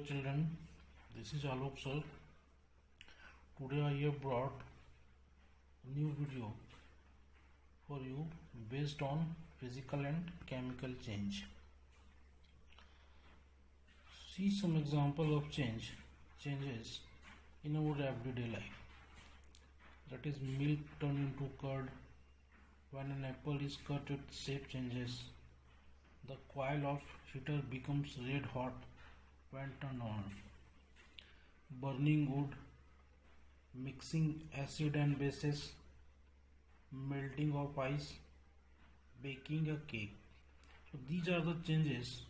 children, this is Alok sir. Today I have brought a new video for you based on physical and chemical change. See some example of changes in our everyday life. That is, milk turned into curd. When an apple is cut, its shape changes. The coil of heater becomes red hot when turned on. Burning wood, mixing acid and bases, melting of ice, baking a cake. So these are the changes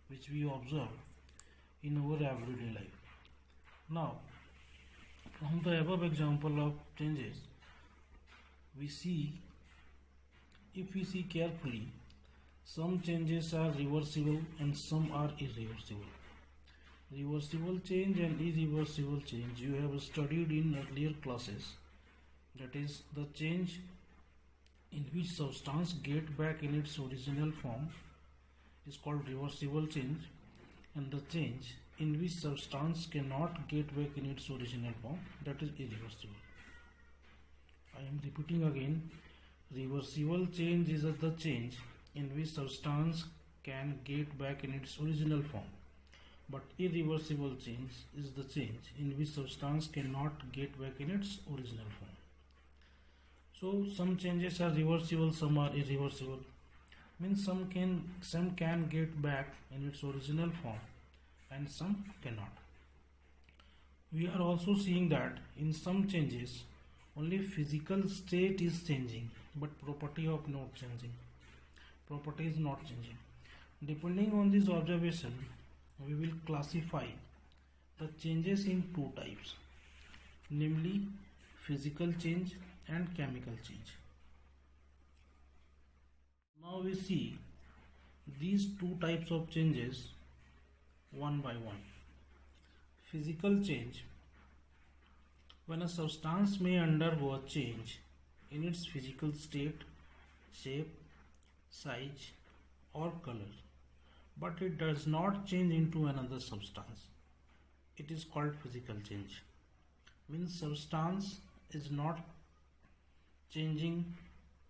which we observe in our everyday life. Now, from the above example of changes, if we see carefully, some changes are reversible and some are irreversible. Reversible change and irreversible change you have studied in earlier classes. That is, the change in which substance get back in its original form is called reversible change, and the change in which substance cannot get back in its original form, that is irreversible. I am repeating again. Reversible change is the change in which substance can get back in its original form, but irreversible change is the change in which substance cannot get back in its original form. So some changes are reversible, some are irreversible. Means some can get back in its original form and some cannot. We are also seeing that in some changes only physical state is changing, but property is not changing. Depending on this observation, we will classify the changes in two types, namely physical change and chemical change. Now we see these two types of changes one by one. Physical change: when a substance may undergo a change in its physical state, shape, size or color, but it does not change into another substance, it is called physical change. Means substance is not changing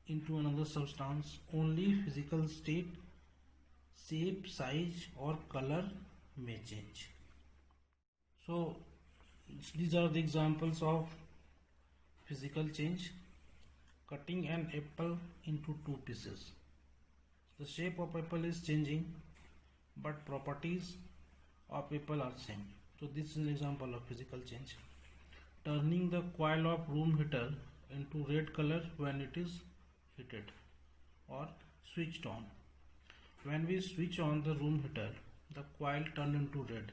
into another substance, only physical state, shape, size or color may change. So these are the examples of physical change. Cutting an apple into two pieces. The shape of apple is changing, but properties of apple are same. So this is an example of physical change. Turning the coil of room heater into red color when it is heated or switched on. When we switch on the room heater, the coil turns into red,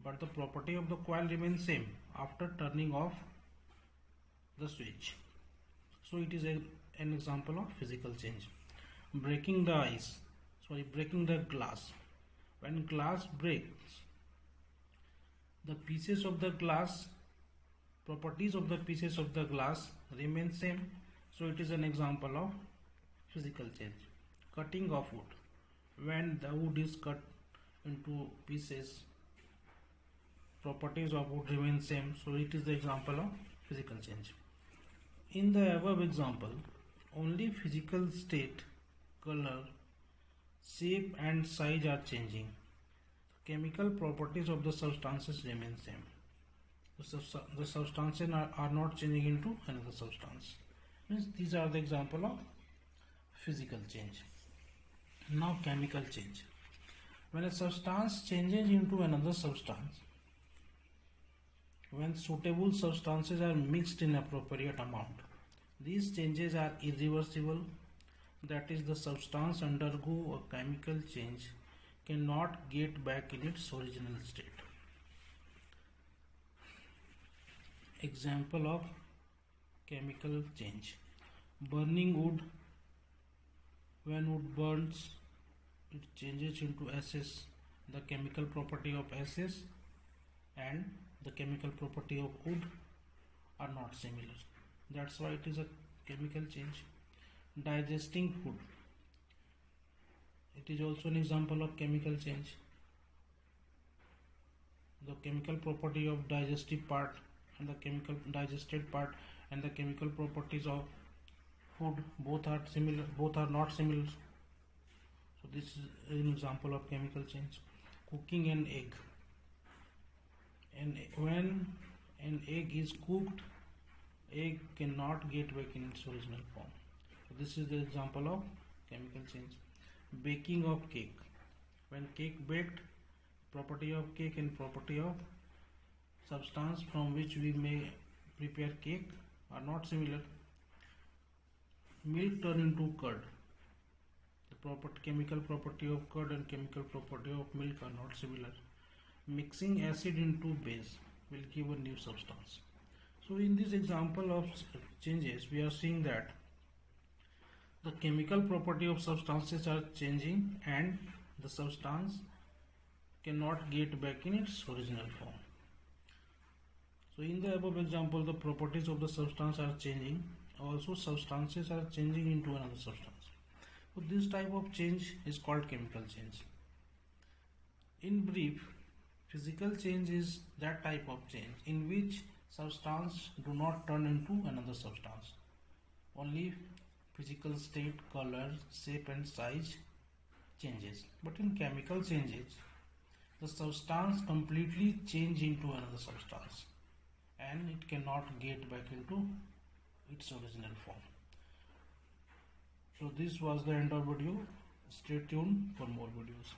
but the property of the coil remains same after turning off the switch. So it is an example of physical change. Breaking the glass. When glass breaks, the pieces of the glass, properties of the pieces of the glass remain same. So it is an example of physical change. Cutting of wood. When the wood is cut into pieces, properties of wood remain same. So it is the example of physical change. In the above example, only physical state, color, shape and size are changing. Chemical properties of the substances remain same. The substances are not changing into another substance. Means these are the example of physical change. Now chemical change. When a substance changes into another substance, when suitable substances are mixed in appropriate amount, these changes are irreversible. That is, the substance undergo a chemical change, cannot get back in its original state. Example of chemical change: burning wood. When wood burns, it changes into ashes. The chemical property of ashes and the chemical property of wood are not similar. That's why it is a chemical change. Digesting food. It is also an example of chemical change. the chemical property of digestive part and the chemical digested part and the chemical properties of food, both are similar, both are not similar. So this is an example of chemical change. Cooking an egg, and when an egg is cooked, egg cannot get back in its original form. So this is the example of chemical change. Baking of cake, when cake baked, property of cake and property of substance from which we may prepare cake are not similar. Milk turned into curd, the chemical property of curd and chemical property of milk are not similar. Mixing acid into base will give a new substance. So in this example of changes, we are seeing that the chemical property of substances are changing and the substance cannot get back in its original form. So in the above example, the properties of the substance are changing, also substances are changing into another substance. So this type of change is called chemical change. In brief, physical change is that type of change in which substance do not turn into another substance. Only physical state, color, shape and size changes. But in chemical changes, the substance completely change into another substance and it cannot get back into its original form. So this was the end of video. Stay tuned for more videos.